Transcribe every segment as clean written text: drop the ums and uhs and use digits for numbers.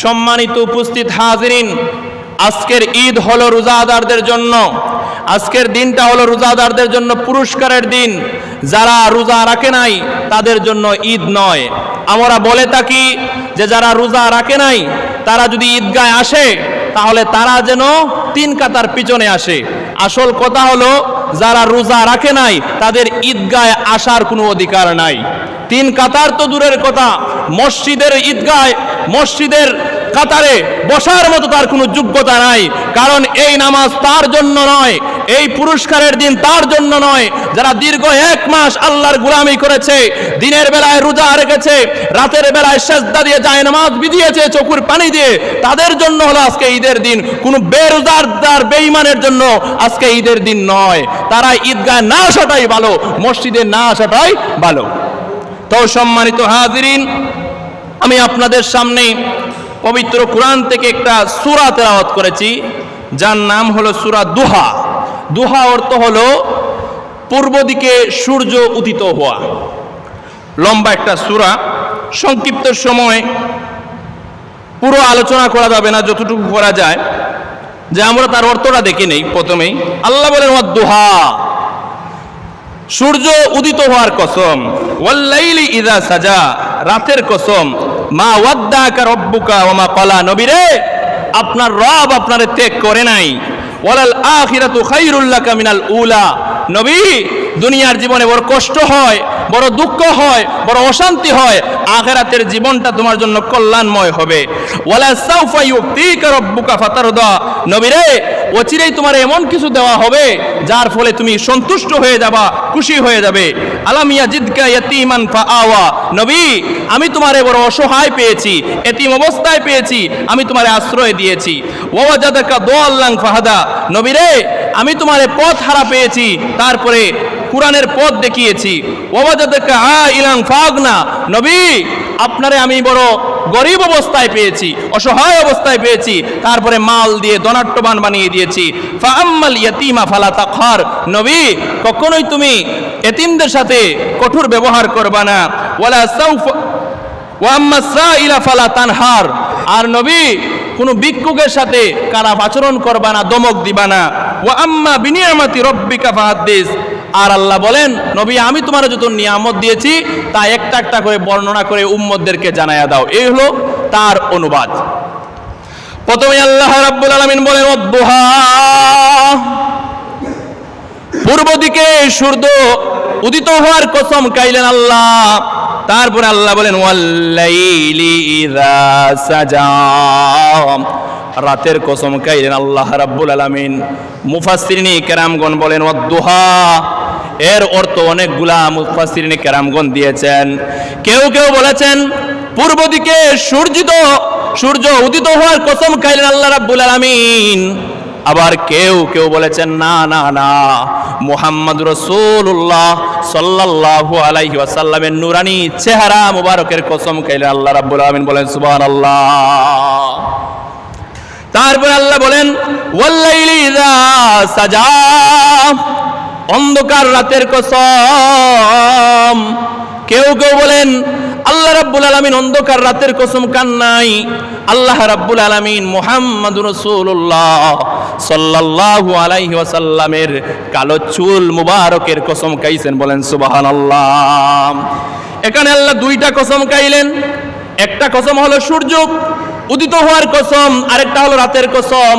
সম্মানিত উপস্থিত হাজিরিন, আজকের ঈদ হলো রোজাদারদের জন্য। আজকের দিনটা হলো রোজাদারদের জন্য পুরস্কারের দিন। যারা রোজা রাখে নাই তাদের জন্য ঈদ নয়। আমরা বলে থাকি যে যারা রোজা রাখে নাই তারা যদি ঈদগায় আসে তাহলে তারা যেন 3 কাতার পিছনে আসে। আসল কথা হলো যারা রোজা রাখে নাই তাদের ঈদগায় আসার কোনো অধিকার নাই। 3 কাতার তো দূরের কথা, মসজিদের ঈদগায় মসজিদের কাতারে বসার মতো তার কোনো যোগ্যতা নাই। কারণ এই নামাজ তার জন্য নয়, এই পুরস্কারের দিন তার জন্য নয়। যারা দীর্ঘ 1 মাস আল্লাহর গোলামি করেছে, দিনের বেলায় রোজা রেখেছে, রাতের বেলায় সেজদা দিয়ে যায় নামাজ বিধিয়েছে চোখের পানি দিয়ে, তাদের জন্য হলো আজকে ঈদের দিন। কোনো বেরোজগার বেঈমানের জন্য আজকে ঈদের দিন নয়। তারা ঈদগায় না আসাটাই ভালো, মসজিদে না আসাটাই ভালো। তো সম্মানিত হাজিরিন, আমি আপনাদের সামনে পবিত্র কোরআন থেকে একটা সূরা তেলাওয়াত করেছি যার নাম হলো সূরা দুহা। দুহা অর্থ হলো পূর্ব দিকে সূর্য উদিত হওয়া। লম্বা একটা সূরা, সংক্ষিপ্ত সময় পুরো আলোচনা করা যাবে না, যতটুকু করা যায় যে আমরা তার অর্থটা দেখে নেই। প্রথমেই আল্লাহ বলেন ওয়াদ-দুহা, সূর্য উদিত হওয়ার কসম, ওয়াল-লাইলি ইযা সাজা, রাতের কসম, মা ওয়াদ্দাকা রাব্বুকা ওয়া মা ক্বালা, নবীরে আপনার রব আপনারে ত্যাগ করে নাই। ওয়ালাল আখিরাতু খায়রুল লাকা মিনাল উলা, নবী দুনিয়ার জীবনে বড় কষ্ট হয়, বড় দুঃখ হয়, বড় অশান্তি হয়, আখিরাতের জীবনটা তোমার জন্য কল্যাণময় হবে। ওয়ালা সাউফা ইউতিকা রাব্বুকা ফাতারদা, নবীরে অচিরেই তোমার এমন কিছু দেওয়া হবে যার ফলে তুমি সন্তুষ্ট হয়ে যাবা, খুশি হয়ে যাবে। আলাম ইয়াজিদকা ইয়াতীমান ফাআওয়া, নবী আমি তোমারে বড় অসহায় পেয়েছি, এতিম অবস্থায় পেয়েছি, আমি তোমারে আশ্রয় দিয়েছি। ওয়াজাদাকা দাল্লান ফাহাদা, নবীরে আমি তোমারে পথ হারা পেয়েছি, তারপরে কুরআনের পথ দেখিয়েছি। ওয়াজাদাকা আইলান ফাগনা, নবী আপনারে আমি বড় গরিব অবস্থায় পেয়েছি, অসহায় অবস্থায় পেয়েছি, তারপরে মাল দিয়ে ধনাঢ্যবান বানিয়ে দিয়েছি। ফাআম্মাল ইয়াতীমা ফালা তাকহার, নবী কখনোই তুমি এতিমদের সাথে কঠোর ব্যবহার করবা না। ওয়ালা সাউফা ওয়া আম্মাস সাইলা ফালা তানহার, আর নবী কোনো ভিক্ষুকের সাথে খারাপ আচরণ করবা না, ধমক দিবা না। ওয়া আম্মা বিনিয়ামাতি রাব্বিকা ফাহাদ্দিস, আর আল্লাহ বলেন নবী আমি তোমার যত নিয়ামত দিয়েছি তা একটা একটা করে বর্ণনা করে উম্মতদেরকে জানায়া দাও। এই হলো তার অনুবাদ। প্রথমে আল্লাহ রাব্বুল আলামিন বলেন ওয়াদ-দুহা, পূর্ব দিকে সূর্য উদিত হওয়ার কসম খাইলেন আল্লাহ। তারপরে আল্লাহ বলেন ওয়াল-লাইলি ইযা সাজা, রাতের কসম খাইলেন আল্লাহ রাব্বুল আলামিন। মুফাসসিরিনে কেরামগণ বলেন ওয়াদ-দুহা এর অর্থ অনেকগুলা মুফাসসিরিনে কেরামগণ দিয়েছেন। কেউ কেউ বলেছেন পূর্ব দিকে সূর্য উদিত হওয়ার কসম খাইলেন আল্লাহ রাব্বুল আলামিন। আবার কেউ কেউ বলেছেন না না না, মুহাম্মদ রাসূলুল্লাহ সাল্লাল্লাহু আলাইহি ওয়াসাল্লামের নূরানি চেহারা মুবারকের কসম খাইলেন আল্লাহ রাব্বুল আলামিন। বলেন সুবহানাল্লাহ। তারপর আল্লাহ বলেন ওয়াল-লাইলি ইযা সাজা, অন্ধকার রাতের কসম। কেউ কেউ বলেন আল্লাহ রাব্বুল আলামিন অন্ধকার রাতের কসম খান নাই, আল্লাহ রাব্বুল আলামিন মুহাম্মদুর রাসূলুল্লাহ সাল্লাল্লাহু আলাইহি ওয়াসাল্লামের কালো চুল মুবারকের কসম খাইছেন। বলেন সুবহানাল্লাহ। এখানে আল্লাহ 2টা কসম খাইলেন। একটা কসম হলো সূর্য উদিত হওয়ার কসম, আরেকটা হলো রাতের কসম।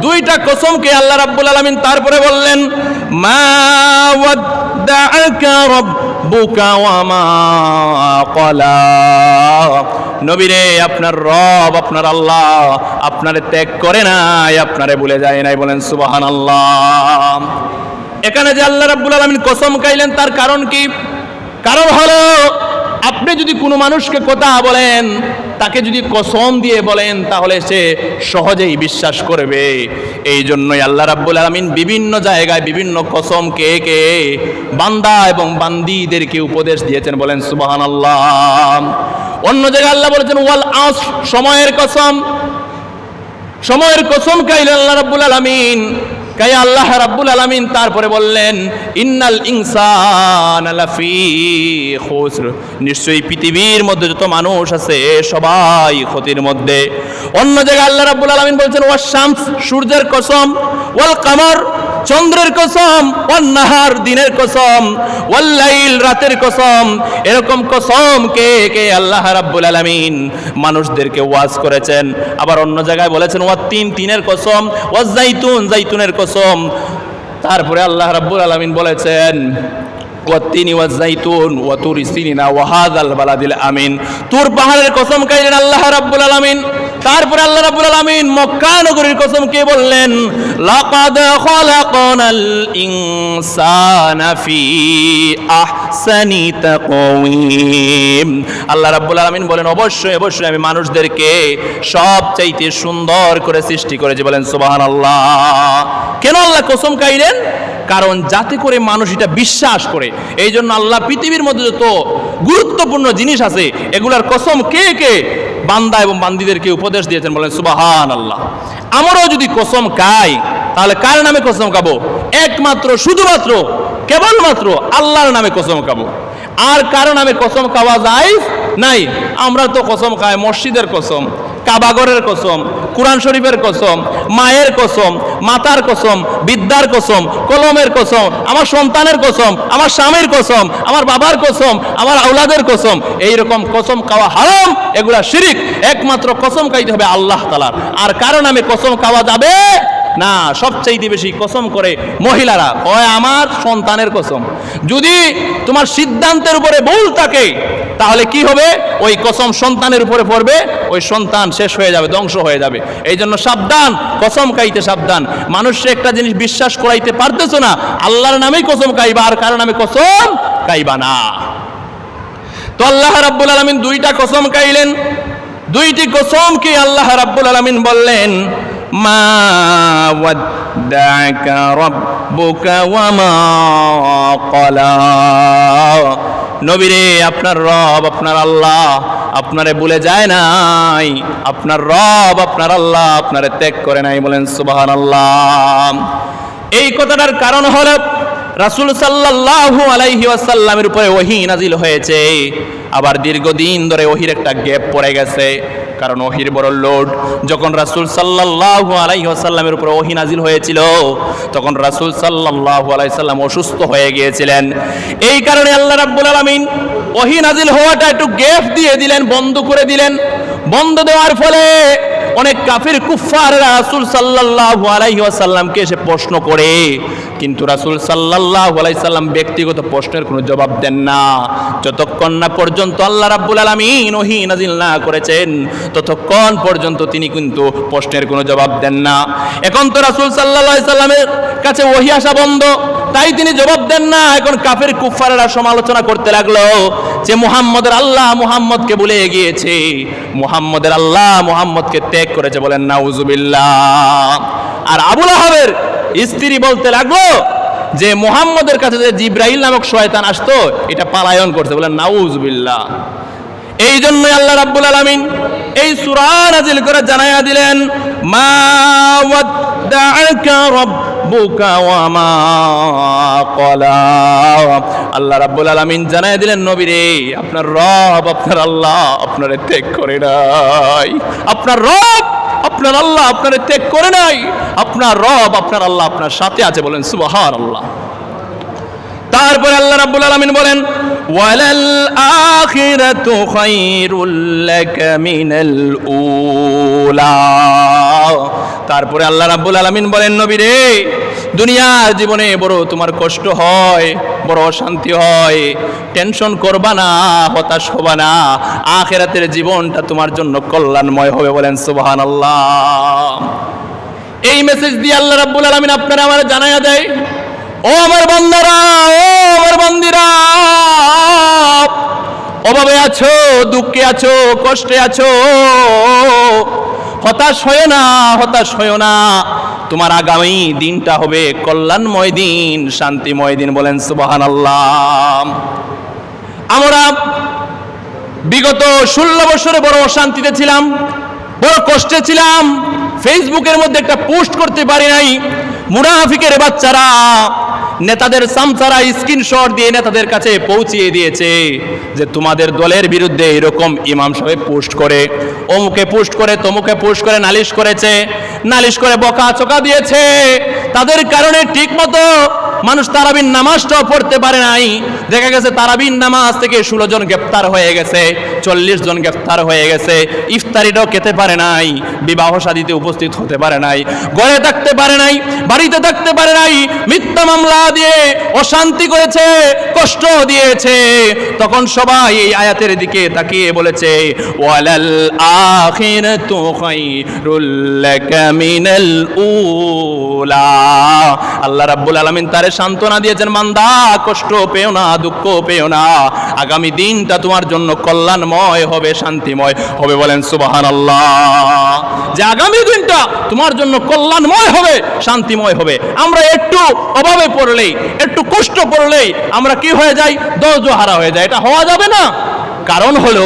2টা কসমকে আল্লাহ রাব্বুল আলামিন তারপরে বললেন মা ওয়াদ্দাআকা রাব্বুকা ওয়া মা ক্বালা, নবীরে আপনার রব আপনার আল্লাহ আপনারে ত্যাগ করে নাই, আপনারে ভুলে যায় নাই। বলেন সুবহানাল্লাহ। এখানে যে আল্লাহ রাব্বুল আলামিন কসম খাইলেন তার কারণ কি? কারণ হলো আপনি যদি কোনো মানুষকে কথা বলেন, তাকে যদি কসম দিয়ে বলেন তাহলে সে সহজেই বিশ্বাস করবে। এই জন্যই আল্লাহ রাব্বুল আলামিন বিভিন্ন জায়গায় বিভিন্ন কসম কে কে বান্দা এবং বান্দীদেরকে উপদেশ দিয়েছেন। বলেন সুবহানাল্লাহ। অন্য জায়গায় আল্লাহ বলেছেন ওয়াল আসর, সময়ের কসম। সময়ের কসম খাইলেন আল্লাহ রাব্বুল আলামিন। কাই আল্লাহ রাব্বুল আলামিন তারপরে বললেন ইন্নাল ইনসানা লাফি খুসর, নিশ্চয়ই পৃথিবীর মধ্যে যত মানুষ আছে সবাই ক্ষতির মধ্যে। অন্য জায়গায় আল্লাহ রাব্বুল আলামিন বলছেন ওয়াস শামস, সূর্যের কসম, ওয়াল কামর, চন্দ্রের কসম, ওয়ান নাহার, দিনের কসম, ওয়াল লাইল, রাতের কসম। এরকম কসম কে কে আল্লাহ রাব্বুল আলামিন মানুষদেরকে ওয়াজ করেছেন। আবার অন্য জায়গায় বলেছেন ওয়াত তিন, তিনের কসম, ওয়াজ জাইতুন, জাইতুনের কসম। তারপরে আল্লাহ রাব্বুল আলামিন বলেছেন ওয়াত্তিনি ওয়াজ-জাইতুন ওয়া তুরি সিনিনা ওয়া হাযাল বালাদিল আমিন, তুর পাহাড়ের কসম খাইলেন আল্লাহ রাব্বুল আলামিন। তারপরে আল্লাহ রাব্বুল আলামিন মক্কা নগরীর কসম কে বললেন লাকাদ খালাকনাল ইনসানা ফি আহসানি তাকওয়িম। আল্লাহ রাব্বুল আলামিন বলেন অবশ্যই অবশ্যই আমি মানুষদেরকে সবচাইতে সুন্দর করে সৃষ্টি করেছি। বলেন সুবহানাল্লাহ। কেন আল্লাহ কসম খাইলেন? কারণ যাতে করে মানুষ এটা বিশ্বাস করে। এই জন্য আল্লাহ পৃথিবীর মধ্যে যত গুরুত্বপূর্ণ জিনিস আছে এগুলার কসম কে কে বান্দা এবং বান্দীদেরকে উপদেশ দিয়েছেন। বলেন সুবহানাল্লাহ। আমরাও যদি কসম খাই তাহলে কার নামে কসম খাবো? একমাত্র শুধুমাত্র কেবলমাত্র আল্লাহর নামে কসম খাবো। আর কারো নামে কসম খাওয়া যায় নাই। আমরা তো কসম খাই মসজিদের কসম, কাবাগরের কসম, কুরআন শরীফের কসম, মায়ের কসম, মাতার কসম, বিদ্যার কসম, কলমের কসম, আমার সন্তানের কসম, আমার স্বামীর কসম, আমার বাবার কসম, আমার আওলাদের কসম। এই রকম কসম খাওয়া হারাম, এগুলা শিরিক। একমাত্র কসম খাইতে হবে আল্লাহ তাআলার। আর কারো নামে কসম খাওয়া যাবে না। সবচাইতে বেশি কসম করে মহিলারা, ওই আমার সন্তানের কসম। যদি তোমার সিদ্ধান্তের উপরে ভুল থাকে তাহলে কি হবে? ওই কসম সন্তানের উপরে পড়বে, ওই সন্তান শেষ হয়ে যাবে, ধ্বংস হয়ে যাবে। এই জন্য সাবধান, কসম খাইতে সাবধান। মানুষে একটা জিনিস বিশ্বাস করাইতে পারতেছো না, আল্লাহর নামেই কসম খাইবা, আর কারো নামে কসম খাইবা না। তো আল্লাহ রাব্বুল আলামিন দুইটা কসম খাইলেন। দুইটি কসম কি আল্লাহ রাব্বুল আলামিন বললেন মা ওয়াদ্দাকা রাব্বুকা ওয়া মা ক্বালা। নবীরে আপনার রব আপনার আল্লাহ আপনারে ভুলে যায় নাই, আপনার রব আপনার আল্লাহ আপনারে ত্যাগ করে নাই। বলেন সুবহানাল্লাহ। এই কথাটার কারণ হলো রাসূল সাল্লাল্লাহু আলাইহি ওয়াসাল্লামের উপরে ওহী নাজিল হয়েছে, আবার দীর্ঘদিন ধরে ওহীর একটা গ্যাপ পড়ে গেছে। কারণ ওহীর বড় লোড। যখন রাসূল সাল্লাল্লাহু আলাইহি ওয়াসাল্লামের উপরে ওহী নাজিল হয়েছিল তখন রাসূল সাল্লাল্লাহু আলাইহি ওয়াসাল্লাম অসুস্থ হয়ে গিয়েছিলেন। এই কারণে আল্লাহ রাব্বুল আলামিন ওহী নাজিল হওয়াটা একটু গ্যাপ দিয়ে দিলেন, বন্ধ করে দিলেন। বন্ধ দেওয়ার ফলে অনেক কাফির কুফফাররা রাসূল সাল্লাল্লাহু আলাইহি ওয়াসাল্লামকে এসে প্রশ্ন করে, কিন্তু রাসূল সাল্লাল্লাহু আলাইহি সাল্লাম ব্যক্তিগত প্রশ্নের কোনো জবাব দেন না। যতক্ষণ না পর্যন্ত আল্লাহ রাব্বুল আলামিন ওহী নাজিল না করেছেন ততক্ষণ পর্যন্ত তিনি কিন্তু প্রশ্নের কোনো জবাব দেন না। এখন তো রাসূল সাল্লাল্লাহু আলাইহি সাল্লামের কাছে ওহী আসা বন্ধ, তাই তিনি জবাব দেন না। এখন কাফির কুফফাররা সমালোচনা করতে লাগলো যে মুহাম্মদের আল্লাহ মুহাম্মদকে ভুলে গিয়েছে, মুহাম্মদের আল্লাহ মুহাম্মদকে ত্যাগ করেছে। বলেন নাউজুবিল্লাহ। আর আবু লাহাবের স্ত্রী বলতে লাগলো যে মুহাম্মদের কাছে যে জিবরাইল নামক শয়তান আসতো এটা পালায়ন করছে। বলেন নাউজুবিল্লাহ। এই জন্যই আল্লাহ রাব্বুল আলামিন এই সূরা নাজিল করে জানায়া দিলেন মা ওয়াদ্দাআকা রাব্বুকা ওয়া মা ক্বালা। আল্লাহ রাব্বুল আলামিন জানায়া দিলেন নবীরে আপনার রব আপনার আল্লাহ আপনারে ত্যাগ করে নাই। আপনার রব আপনার আল্লাহ আপনারে ত্যাগ করে নাই। আপনার রব আপনার আল্লাহ আপনার সাথে আছে। বলেন সুবহানাল্লাহ। তারপরে আল্লাহ রাব্বুল আলামিন বলেন ওয়ালাল আখিরাতু খায়রুল লাকা মিনাল উলা। তারপরে আল্লাহ রাব্বুল আলামিন বলেন নবীরে দুনিয়ার জীবনে বড় তোমার কষ্ট হয়, বড় অশান্তি হয়, টেনশন করবা না, হতাশ হবা না, আখিরাতের জীবনটা তোমার জন্য কল্যাণময় হবে। বলেন সুবহানাল্লাহ। এই মেসেজ দিয়ে আল্লাহ রাব্বুল আলামিন আপনারা আমার জানায়া দেয় ও আমার বান্দারা, ও আমার বান্দিরা, অভাবে আছো, দুঃখে আছো, কষ্টে আছো, হতাশ হয় না, হতাশ হয় না। তোমার আগামী দিনটা হবে কল্যাণময় দিন, শান্তিময় দিন। বলেন সুবহানাল্লাহ। আমরা বিগত 16 বছরে বড় অশান্তিতে ছিলাম, বড় কষ্টে ছিলাম। ফেসবুকের মধ্যে একটা পোস্ট করতে পারি নাই, মুনাফিকের বাচ্চারা নেতাদের সামসারা স্ক্রিনশট দিয়ে নেতাদের কাছে পৌঁছিয়ে দিয়েছে যে তোমাদের দলের বিরুদ্ধে এরকম ইমাম সাহেব পোস্ট করে, অমুকে পোস্ট করে, তমুকে পোস্ট করে, নালিশ করেছে, নালিশ করে বকাচকা দিয়েছে। তাদের কারণে ঠিক মতো মানুষ তারাবির নামাজটাও পড়তে পারে নাই। দেখা গেছে তারাবির নামাজ থেকে 16 জন গ্রেফতার হয়ে গেছে, 40 জন গ্রেফতার হয়ে গেছে, ইফতারিটাও খেতে পারে নাই, বিবাহ শাদীতে উপস্থিত হতে পারে নাই, ঘরে থাকতে পারে নাই, বাড়িতে থাকতে পারে নাই, মিথ্যা মামলা দিয়ে অশান্তি করেছে, কষ্ট দিয়েছে। তখন সবাই এই আয়াতের দিকে তাকিয়ে বলেছে ওয়ালাল আখিরাতু খায়রুল লাকা মিনাল উলা। আল্লাহ রাব্বুল আলামিন তারে সান্ত্বনা দিয়েছেন, বান্দা কষ্ট পেও না, দুঃখ পেও না, আগামী দিনটা তোমার জন্য কল্যাণময় হবে, শান্তিময় হবে। বলেন সুবহানাল্লাহ। যে আগামী দিনটা তোমার জন্য কল্যাণময় হবে, শান্তিময় হবে। আমরা একটু অভাবে পড়লেই, একটু কষ্ট পড়লেই আমরা কি হয়ে যাই? ধৈর্য হারা হয়ে যায়। এটা হওয়া যাবে না। কারণ হলো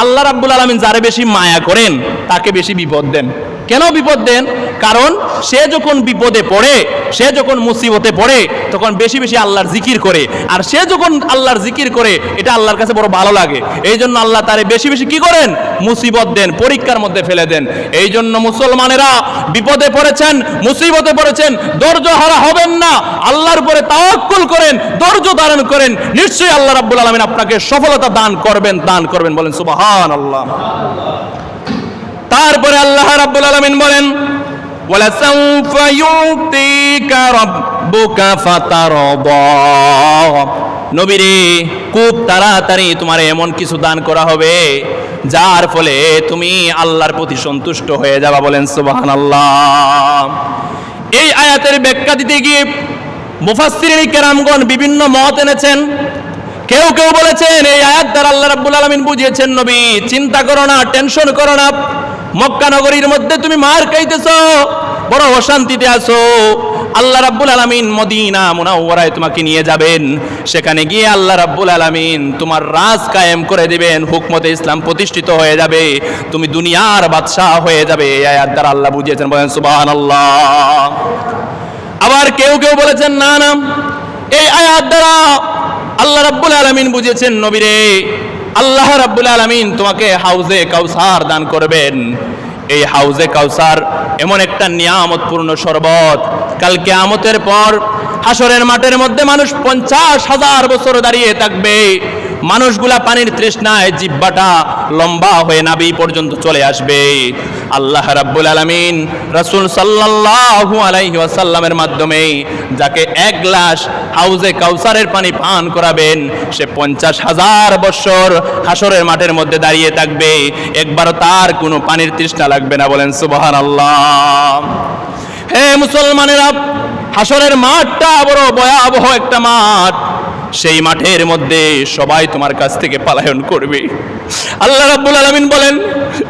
আল্লাহ রাব্বুল আলামিন যারে বেশি মায়া করেন তাকে বেশি বিপদ দেন। কেন বিপদ দেন? কারণ সে যখন বিপদে পড়ে, সে যখন মুসিবতে পড়ে, তখন বেশি বেশি আল্লাহর জিকির করে। আর সে যখন আল্লাহর জিকির করে, এটা আল্লাহর কাছে বড় ভালো লাগে। এই জন্য আল্লাহ তারে বেশি বেশি কি করেন? মুসিবত দেন, পরীক্ষার মধ্যে ফেলে দেন। এই জন্য মুসলমানেরা বিপদে পড়েছেন, মুসিবতে পড়েছেন, ধৈর্য হারা হবেন না। আল্লাহর উপরে তাওয়াক্কুল করেন, ধৈর্য ধারণ করেন, নিশ্চয়ই আল্লাহ রাব্বুল আলামিন আপনাকে সফলতা দান করবেন, দান করবেন। বলেন সুবহানাল্লাহ। তারপরে আল্লাহ রাব্বুল আলামিন বলেন ওয়ালা সাউফা ইউতিকা রাব্বুকা ফাতারদা। নবীরে খুব তাড়াতাড়ি তোমার এমন কিছু দান করা হবে যার ফলে তুমি আল্লাহর প্রতি সন্তুষ্ট হয়ে যাবা। বলেন সুবহানাল্লাহ। এই আয়াতের ব্যাখ্যা দিতে গিয়ে মুফাসসিরিন কেরামগণ বিভিন্ন মত এনেছেন। কেউ কেউ বলেছেন এই আয়াত দ্বারা আল্লাহ রাব্বুল আলামিন বুঝিয়েছেন, নবী চিন্তা করো না, টেনশন করো না, মক্কা নগরীর মধ্যে তুমি মার খাইতেছো, বড় অশান্তিতে আছো, আল্লাহ রাব্বুল আলামিন মদিনা মুনাওয়ারায় তোমাকে নিয়ে যাবেন। সেখানে গিয়ে আল্লাহ রাব্বুল আলামিন তোমার রাজ কায়েম করে দিবেন, হুকমতে ইসলাম প্রতিষ্ঠিত হয়ে যাবে, তুমি দুনিয়ার বাদশাহ হয়ে যাবে। এই আয়াত দ্বারা আল্লাহ বুঝিয়েছেন। বলেন সুবহানাল্লাহ। আবার কেউ কেউ বলেছেন না না, এই আয়াত দ্বারা আল্লাহ রাব্বুল আলামিন বুঝিয়েছেন, নবীরে আল্লাহ রাব্বুল আলামিন তোমাকে হাউজে কাউসার দান করবেন। এই হাউজে কাউসার এমন একটা নিয়ামতপূর্ণ শরবত, কাল কিয়ামতের পর হাসরের মাঠের মধ্যে মানুষ 50,000 বছর দাঁড়িয়ে থাকবে। মানুষগুলা পানির তৃষ্ণায় জিহ্বাটা লম্বা হয়ে নাভি পর্যন্ত চলে আসবে। আল্লাহ রাব্বুল আলামিন রাসূল সাল্লাল্লাহু আলাইহি ওয়াসাল্লামের মাধ্যমে যাকে 1 গ্লাস হাউজে কাউসারের পানি পান করাবেন, সে 50,000 বছর হাসরের মাঠের মধ্যে দাঁড়িয়ে থাকবে, একবারও তার কোনো পানির তৃষ্ণা লাগবে না। বলেন সুবহানাল্লাহ। হে মুসলমানেরা, হাসরের মাঠটা বড় ভয়াবহ একটা মাঠ। সেই মাঠের মধ্যে সবাই তোমার কাছ থেকে পলায়ন করবে। আল্লাহ রাব্বুল আলামিন বলেন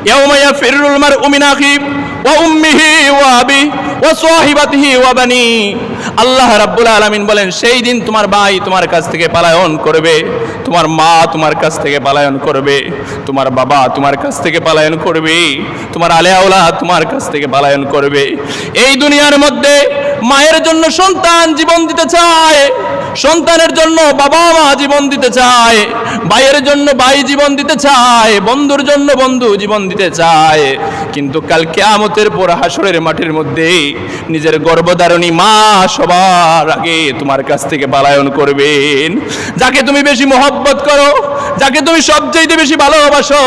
ইয়াউমা ইয়াফিরুল মারউ মিন আখিহি ওয়া উম্মিহি ওয়া আবিহি ওয়া সাহিবাতিহি ওয়া বানি। আল্লাহ রাব্বুল আলামিন বলেন সেই দিন তোমার ভাই তোমার কাছ থেকে পলায়ন করবে, তোমার মা তোমার কাছ থেকে পলায়ন করবে, তোমার বাবা তোমার কাছ থেকে পলায়ন করবে, তোমার আলে আওলাদ তোমার কাছ থেকে পলায়ন করবে। এই দুনিয়ার মধ্যে মায়ের জন্য সন্তান জীবন দিতে চায়, সন্তানের জন্য বাবা মা জীবন দিতে চায়, ভাইয়ের জন্য ভাই জীবন দিতে চায়, বন্ধুর জন্য বন্ধু জীবন দিতে চায়। কিন্তু কাল কিয়ামতের পর হাসরের মাঠের মধ্যে নিজের গর্ভধারণী মা সবার আগে তোমার কাছ থেকে পলায়ন করবেন। যাকে তুমি বেশি মহব্বত করো, যাকে তুমি সবচেয়ে বেশি ভালোবাসো,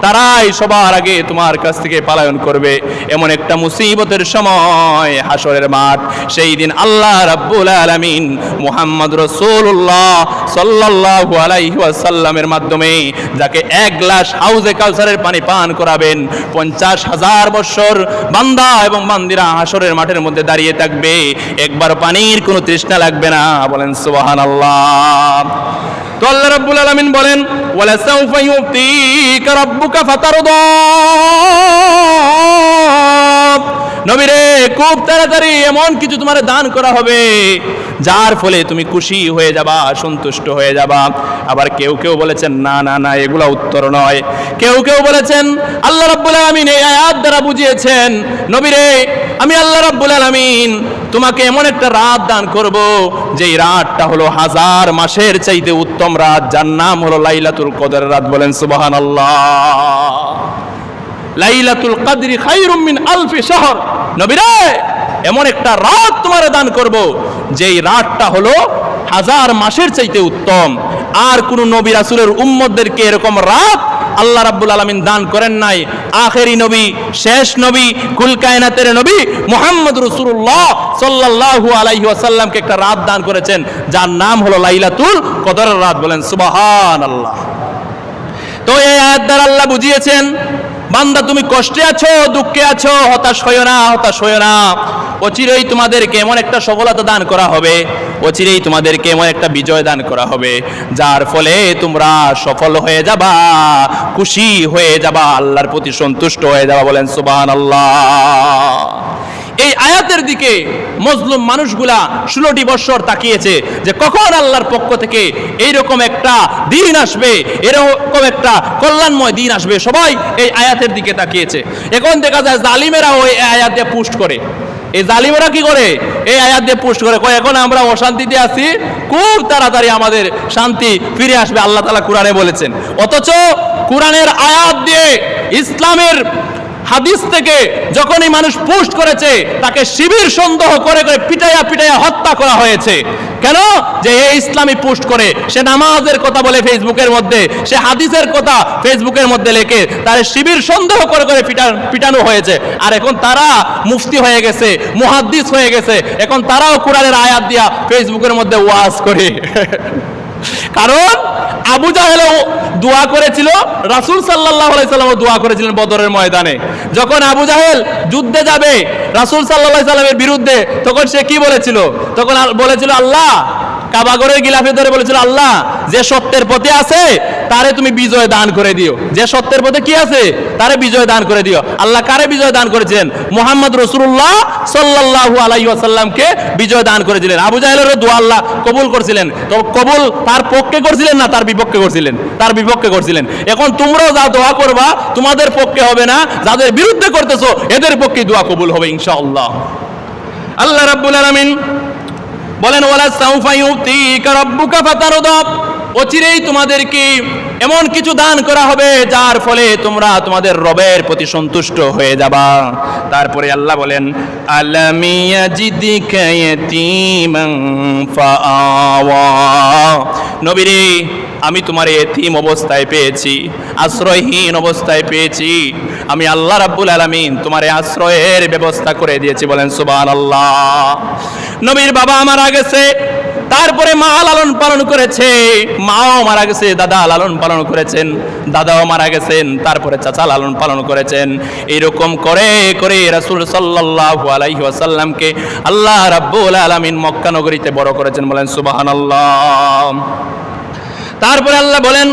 তারাই সবার আগে তোমার কাছ থেকে পলায়ন করবে। এমন একটা মুসিবতের সময় হাসরের মাঠ। সেই দিন আল্লাহ রাব্বুল আলামিন মুহাম্মদ রাসূলুল্লাহ সাল্লাল্লাহু আলাইহি ওয়াসাল্লামের মাধ্যমে যাকে 1 গ্লাস হাউজে কাউসারের পানি পান করাবেন, 50,000 বছর বান্দা এবং বান্দিরা হাসরের মাঠের মধ্যে দাঁড়িয়ে থাকবে, একবার পানির কোনো তৃষ্ণা লাগবে না। বলেন সুবহানাল্লাহ। তো আল্লাহ রাব্বুল আলামিন বলেন ওয়ালা সাউফা ইউতিকা রাব্বুকা ফাতারদা। নবীরে খুব তাড়াতাড়ি এমন কিছু তোমার দান করা হবে যার ফলে তুমি খুশি হয়ে যাবা, সন্তুষ্ট হয়ে যাবা। আবার কেউ কেউ বলেছেন না না না, এগুলা উত্তর নয়। কেউ কেউ বলেছেন আল্লাহ রাব্বুল আলামিন এই আয়াত দ্বারা বুঝিয়েছেন, নবীরে আমি আল্লাহ রাব্বুল আলামিন তোমাকে এমন একটা রাত দান করব যেই রাতটা হলো 1000 মাসের চাইতে উত্তম রাত, যার নাম হলো লাইলাতুল কদরের রাত। বলেন সুবহানাল্লাহ। লাইলাতুল কদরি খায়রুম মিন আলফি শাহর। নবীরে এমন একটা রাত তোমারে দান করব যেই রাতটা হলো 1000 মাসের চাইতে উত্তম। আর কোন নবী রাসূলের উম্মতদেরকে এরকম রাত আল্লাহ রাব্বুল আলামিন দান করেন নাই। আখেরি নবী, শেষ নবী, কুল কায়নাতের নবী মুহাম্মদ রাসূলুল্লাহ সাল্লাল্লাহু আলাইহি ওয়াসাল্লামকে একটা রাত দান করেছেন যার নাম হলো লাইলাতুল কদরের রাত। বলেন সুবহানাল্লাহ। তো এই আয়াত দ্বারা আল্লাহ বুঝিয়েছেন, বান্দা তুমি কষ্টে আছো, দুঃখে আছো, হতাশ হয়ো না, হতাশ হয়ো না। অচিরেই তোমাদেরকে এমন একটা সফলতা দান করা হবে, অচিরেই তোমাদেরকে এমন একটা বিজয় দান করা হবে যার ফলে তোমরা সফল হয়ে যাবা, খুশি হয়ে যাবা, আল্লাহর প্রতি সন্তুষ্ট হয়ে যাবা। বলেন সুবহানাল্লাহ। এই আয়াতের দিকে মজলুম মানুষগুলা 16টি বছর তাকিয়েছে যে কখন আল্লাহর পক্ষ থেকে এইরকম একটা দিন আসবে, এরকম একটা কল্যাণময় দিন আসবে। সবাই এই আয়াতের দিকে তাকিয়েছে। এখন দেখা যায় জালিমেরা ওই আয়াত দিয়ে পুষ্ট করে। এই জালিমেরা কি করে? এই আয়াত দিয়ে পুষ্ট করে, কয় এখন আমরা অশান্তিতে আছি, খুব তাড়াতাড়ি আমাদের শান্তি ফিরে আসবে, আল্লাহ তাআলা কোরআনে বলেছেন। অথচ কোরআনের আয়াত দিয়ে, ইসলামের হাদিস থেকে যখনই মানুষ পোস্ট করেছে তাকে শিবির সন্দেহ করে করে পিটাইয়া পিটাইয়া হত্যা করা হয়েছে। কেন? যে এই ইসলামী পোস্ট করে, সে নামাজের কথা বলে ফেসবুকের মধ্যে, সে হাদিসের কথা ফেসবুকের মধ্যে লেখে, তার শিবির সন্দেহ করে করে পিটানো হয়েছে। আর এখন তারা মুফতি হয়ে গেছে, মুহাদ্দিস হয়ে গেছে, এখন তারাও কোরআনের আয়াত দিয়া ফেসবুকের মধ্যে ওয়াজ করে। কারণ আবু জাহেল দোয়া করেছিল, রাসূল সাল্লাল্লাহু আলাইহি সাল্লাম দোয়া করেছিলেন বদরের ময়দানে। যখন আবু জাহেল যুদ্ধে যাবে রাসূল সাল্লাল্লাহু আলাইহি সাল্লামের বিরুদ্ধে, তখন সে কি বলেছিল? তখন বলেছিল আল্লাহ, কাবাগরের গিলাফে ধরে বলেছিল আল্লাহ, যে সত্যের পথে আছে তারে তুমি বিজয় দান করে দিও। যে সত্যের পথে কি আছে তারে বিজয় দান করে দিও। আল্লাহ কারে বিজয় দান করেছেন? মুহাম্মদ রাসূলুল্লাহ সাল্লাল্লাহু আলাইহি ওয়াসাল্লামকে বিজয় দান করেছিলেন। আবু জাহেলের দোয়া আল্লাহ কবুল করছিলেন। তো কবুল তার পক্ষে করছিলেন না তার বিপক্ষে করছিলেন? তার বিপক্ষে করছিলেন। এখন তোমরাও যা দোয়া করবা তোমাদের পক্ষে হবে না, যাদের বিরুদ্ধে করতেছো এদের পক্ষে দোয়া কবুল হবে ইনশাআল্লাহ। আল্লাহ রাব্বুল আলামিন বলেন ওয়ালা সাউফা ইউতিকা রাব্বুকা ফাতারদা। অচিরেই তোমাদেরকে এমন কিছু দান করা হবে যার ফলে তোমরা তোমাদের রবের প্রতি সন্তুষ্ট হয়ে যাবা। তারপরে আল্লাহ বলেন আলাম ইয়াজিদিকা ইয়াতীমান ফাআওয়া। নবীরে আমি তোমার এতিম অবস্থায় পেয়েছি, আশ্রয়হীন অবস্থায় পেয়েছি, আমি আল্লাহ রাব্বুল আলামিন তোমার আশ্রয়ের ব্যবস্থা করে দিয়েছি। বলেন সুবহানাল্লাহ। নবীর বাবা মারা গেছে, তারপরে মা লালন পালন করেছে, মাও মারা গেছে, দাদা লালন পালন করেছেন, দাদাও মারা গেছেন, তারপরে চাচা লালন পালন করেছেন। এরকম করে করে রাসূল সাল্লাল্লাহু আলাইহি ওয়াসাল্লামকে আল্লাহ রাব্বুল আলামিন মক্কা নগরীতে বড় করেছেন। বলেন সুবহানাল্লাহ। তারপরে আল্লাহ বলেন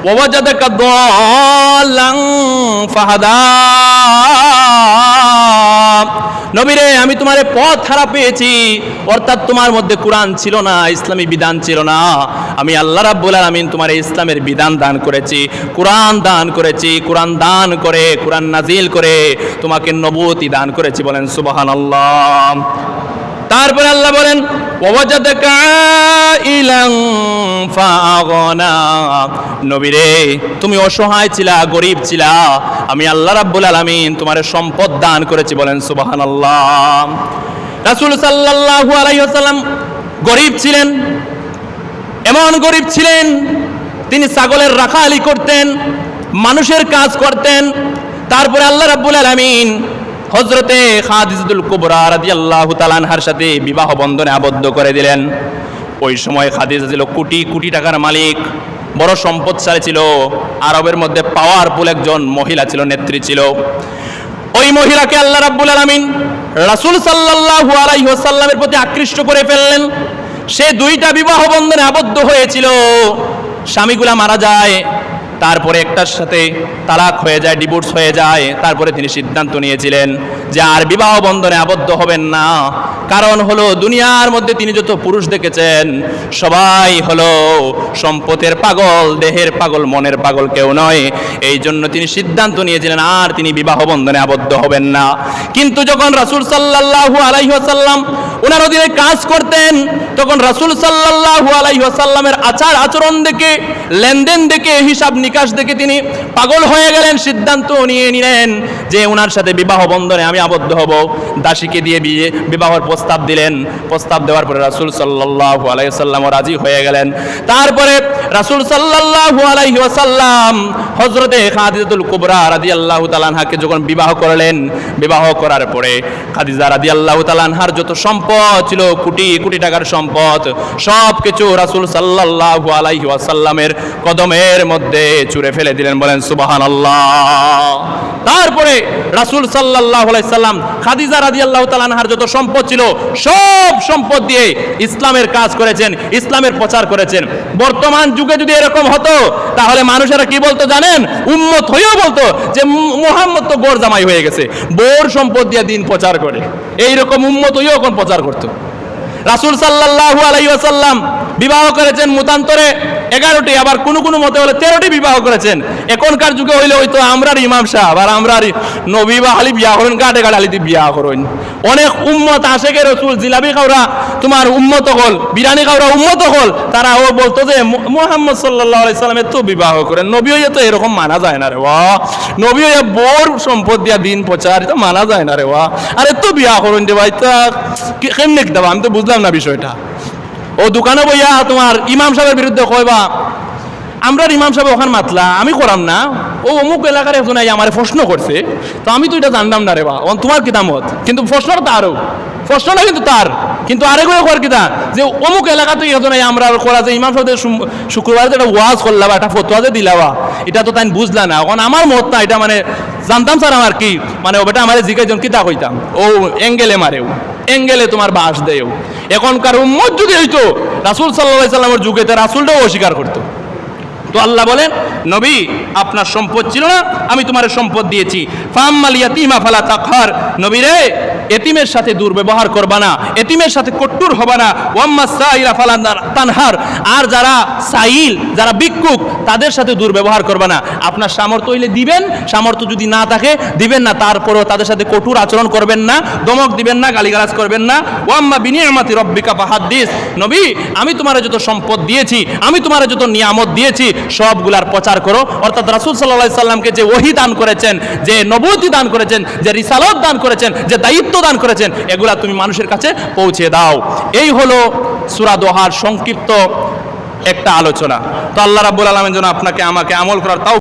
ওয়াজাদাকা দাল্লান ফাহাদা। নবীরে আমি তোমারে পথ হারা পেয়েছি, অর্থাৎ তোমার মধ্যে কোরআন ছিল না, ইসলামী বিধান ছিল না। আমি আল্লাহ রাব্বুল আলামিন তোমার ইসলামের বিধান দান করেছি, কোরআন দান করেছি, কোরআন দান করে, কোরআন নাজিল করে তোমাকে নবুয়তি দান করেছি। বলেন সুবহানাল্লাহ। তারপরে আল্লাহ বলেন ওয়াজাদাকা ইলান ফাআগনা। নবীরে তুমি অসহায় ছিলা, গরীব ছিলা, আমি আল্লাহ রাব্বুল আলামিন তোমারে সম্পদ দান করেছি। বলেন সুবহানাল্লাহ। রাসূল সাল্লাল্লাহু আলাইহি ওয়াসাল্লাম গরীব ছিলেন, এমন গরীব ছিলেন তিনি ছাগলের রাখালি করতেন, মানুষের কাজ করতেন। তারপরে আল্লাহ রাব্বুল আলামিন হযরতে খাদিজাতুল কুবরা রাদিয়াল্লাহু তাআলা আনহার সাথে বিবাহ বন্ধনে আবদ্ধ করে দিলেন। ওই সময় খাদিজা ছিল কোটি কোটি টাকার মালিক, বড় সম্পদশালী ছিল, আরবের মধ্যে পাওয়ারফুল একজন মহিলা ছিল, নেত্রী ছিল। ওই মহিলাকে আল্লাহ রাব্বুল আলামিন রাসূল সাল্লাল্লাহু আলাইহি ওয়াসাল্লামের প্রতি আকৃষ্ট করে ফেললেন। সে দুইটা বিবাহ বন্ধনে আবদ্ধ হয়েছিল, স্বামীগুলা মারা যায়, তারপরে একটার সাথে তালাক হয়ে যায়, ডিভোর্স হয়ে যায়, তারপরে তিনি সিদ্ধান্ত নিয়েছিলেন যে আর বিবাহ বন্ধনে আবদ্ধ হবেন না। কারণ হলো দুনিয়ার মধ্যে তিনি যত পুরুষ দেখেছেন সবাই হলো সম্পদের পাগল, দেহের পাগল, মনের পাগল কেউ নয়। এই জন্য তিনি সিদ্ধান্ত নিয়েছিলেন আর তিনি বিবাহ বন্ধনে আবদ্ধ হবেন না। কিন্তু যখন রাসূল সাল্লাল্লাহু আলাইহি ওয়াসাল্লাম ওনার অধীনে কাজ করতেন, তখন রাসূল সাল্লাল্লাহু আলাইহি ওয়াসাল্লামের আচার আচরণ দেখে, লেনদেন দেখে, হিসাব নিকাশ দেখে তিনি পাগল হয়ে গেলেন। সিদ্ধান্ত নিয়ে নিলেন যে ওনার সাথে বিবাহ বন্ধনে আমি আবদ্ধ হব। দাসীকে দিয়ে বিবাহের প্রস্তাব দিলেন। প্রস্তাব দেওয়ার পরে রাসূল সাল্লাল্লাহু আলাইহি ওয়াসাল্লাম রাজি হয়ে গেলেন। তারপরে রাসূল সাল্লাল্লাহু আলাইহি ওয়াসাল্লাম হযরতে খাদিজাতুল কুবরা রাদিয়াল্লাহু তাআলা আনহাকে যখন বিবাহ করলেন, বিবাহ করার পরে খাদিজা রাদিয়াল্লাহু তাআলা আনহার যত সম্পদ ছিল, কোটি কোটি টাকার সম্পদ, সব কিছু রাসূল সাল্লাল্লাহু আলাইহি ওয়াসাল্লামের কদমের মধ্যে ছুঁড়ে ফেলে দিলেন। বলেন সুবহানাল্লাহ। তারপরে রাসূল সাল্লাল্লাহু আলাইহি সাল্লাম খাদিজা রাদিয়াল্লাহু তাআলা আনহার যত সম্পদ ছিল সব সম্পদ দিয়ে ইসলামের কাজ করেছেন, ইসলামের প্রচার করেছেন। বর্তমান যুগে যদি এরকম হতো তাহলে মানুষেরা কি বলতো জানেন? উম্মত হয়েও বলতো যে মুহাম্মদ তো বোর জামাই হয়ে গেছে, বোর সম্পদ দিয়ে দিন প্রচার করে। এইরকম উম্মত হয়েও এখন প্রচার করতো। রাসূল সাল্লাল্লাহু আলাইহি ওয়াসাল্লাম বিবাহ করেছেন মতান্তরে 11টি, আবার কোন কোন মতে হলে 13টি বিবাহ করেছেন। এখনকার যুগে হইলে হয়তো আমরার ইমাম সাহেব আর আমরার নবী বা আলী বিয়া করেন, গাটে গাটে আলীতে বিয়া করেন। অনেক উম্মত আশেকে রসুল জিলাপি খাওয়া তোমার উম্মত হল, বিরিয়ানি খাওয়া উম্মত হল, তারা ও বলতো যে মুহাম্মদ সাল্লাল্লাহু আলাইহি সাল্লামের তো বিবাহ করেন, নবী হইয়া তো এরকম মানা যায় না রে ওয়া, নবী হইয়া বোর সম্পদ দিয়া দিন প্রচার তো মানা যায় না রে ওয়া, আরে তো বিয়া করেন রে ভাই, তা কেমনে দেবা? আমি তো বুঝলাম না বিষয়টা। ও দোকানে বইয়া তোমার ইমাম সাহেবের বিরুদ্ধে কইবা আমরা ইমাম সাহেব ওখানে মাতলা, আমি করাম না, ও অমুক এলাকার একজন আমার প্রশ্ন করছে, তো আমি তো এটা জানলাম না রে বা, তোমার কিতামত, কিন্তু প্রশ্নটা তারও, প্রশ্নটা কিন্তু তার, কিন্তু আরেকবার কর কিতা যে অমুক এলাকাতে একজন আমরা করা যে ইমাম সাহেবের শুক্রবারে একটা ওয়াজ করলাবা, একটা ফতোয়া যে দিলাবা, এটা তো তাই বুঝলা না। এখন আমার মত না, এটা মানে জানতাম স্যার আমার কি মানে ওটা আমার জিজ্ঞাসা কিতা কইতাম, ও এঙ্গেলে মারেও, এঙ্গেলে তোমার বাস দেও। এখনকার উম্মত যদি হইতো রাসূল সাল্লাল্লাহু আলাইহি সাল্লামের যুগেতে রাসূলটাও অস্বীকার করতো। তো আল্লাহ বলেন নবী আপনার সম্পদ ছিল না, আমি তোমার সম্পদ দিয়েছি। ফাম্মাল ইয়াতীমা ফালা তাকহার, নবী রে এতিমের সাথে দুর্ব্যবহার করবা না, এতিমের সাথে কট্টুর হবে না। ওয়াম্মাস সাইলা ফালা তানহার, আর যারা সাইল, যারা ভিক্ষুক তাদের সাথে দুর্ব্যবহার করবা না। আপনার সামর্থ্য হইলে দিবেন, সামর্থ্য যদি না থাকে দিবেন না, তারপরেও তাদের সাথে কঠোর আচরণ করবেন না, ধমক দিবেন না, গালিগালাজ করবেন না। ওয়াম্মা বিনিয়ামাতি রব্বিকা ফাহাদ্দিস, নবী আমি তোমার যত সম্পদ দিয়েছি, আমি তোমার যত নিয়ামত দিয়েছি সবগুলার প্রচার করো। অর্থাৎ রাসূল সাল্লাল্লাহু আলাইহি সাল্লামকে যে ওহী দান করেছেন, যে নবুয়তি দান করেছেন, যে রিসালাত দান করেছেন, যে দায়িত্ব দান করেছেন, এগুলা তুমি মানুষের কাছে পৌঁছে দাও। এই হলো সূরা দোহার সংক্ষিপ্ত একটা আলোচনা। তো আল্লাহ রাব্বুল আলামিন যেন আপনাকে আমাকে আমল করার তাও